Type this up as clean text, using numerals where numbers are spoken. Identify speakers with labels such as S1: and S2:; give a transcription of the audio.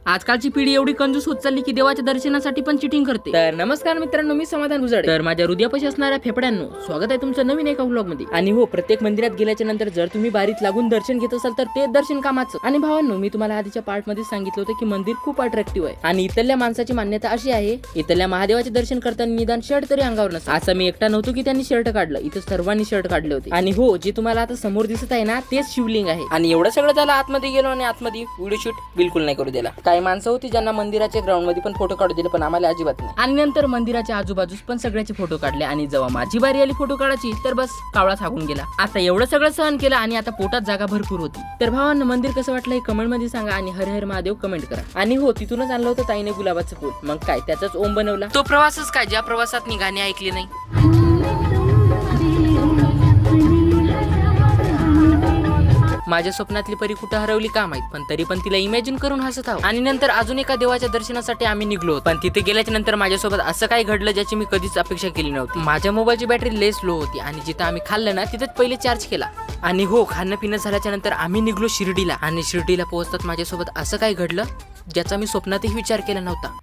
S1: आजकालची पिढी एवढी कंजूस होत चालली की देवाच्या दर्शनासाठी पण चिटिंग करते। तर नमस्कार मित्रांनो, मी समाधान गुजाडे। तर माझ्या हृदयापाशी असणाऱ्या फेफड्यांनो, स्वागत आहे तुमचं नवीन एका व्लॉग मध्ये। आणि हो, प्रत्येक मंदिरात गेल्याच्या नंतर जर तुम्ही बारीत लागून दर्शन घेत असाल तर ते दर्शन कामाचं। आणि भावांनो, मी तुम्हाला आधीच्या पार्ट मध्ये सांगितलं होतं की मंदिर खूप अट्रॅक्टिव्ह आहे आणि इथल्या माणसाची मान्यता अशी आहे, इथल्या महादेवाचे दर्शन करताना निदान शर्ट तरी अंगावर नसतं। असं मी एकटा नव्हतो की त्यांनी शर्ट काढलं, इथं सर्वांनी शर्ट काढले होते। आणि हो, जे तुम्हाला आता समोर दिसत आहे ना, तेच शिवलिंग आहे। आणि एवढं सगळं झालं, आतमध्ये गेलो आणि आतमध्ये व्हिडिओ शूट बिलकुल नाही करू दिला। काही माणसं होती ज्यांना मंदिराच्या ग्राउंड मध्ये पण फोटो काढू दिले, पण आम्हाला अजिबात नाही। आणि नंतर मंदिराच्या आजूबाजूस पण सगळ्याचे फोटो काढले आणि जेव्हा माझी बारी आली फोटो काढायची तर बस कावळा सांगून गेला। आता एवढं सगळं सहन केलं आणि आता पोटात जागा भरपूर होती। तर भावांना मंदिर कसं वाटलं हे कमेंट मध्ये सांगा आणि हर हर महादेव कमेंट करा। आणि हो, तिथूनच आणलं होतं ताईने गुलाबाचं फूल, मग काय त्याचाच ओम बनवला। तो प्रवासच काय, ज्या प्रवासात मी गाणी ऐकली नाही। माझ्या स्वप्नातली परी कुठे हरवली का माहित, पण तरी पण तिला इमॅजिन करून हसत आहोत। आणि नंतर अजून एका देवाच्या दर्शनासाठी आम्ही निघलो, पण तिथे गेल्याच्या नंतर माझ्यासोबत असं काही घडलं ज्याची मी कधीच अपेक्षा केली नव्हती। माझ्या मोबाईलची बॅटरी लय स्लो होती आणि जिथं आम्ही खाल्लं ना तिथेच पहिले चार्ज केला। आणि हो, खाणं पिणं झाल्याच्या नंतर आम्ही निघलो शिर्डीला। आणि शिर्डीला पोहोचतात माझ्यासोबत असं काही घडलं ज्याचा मी स्वप्नातही विचार केला नव्हता।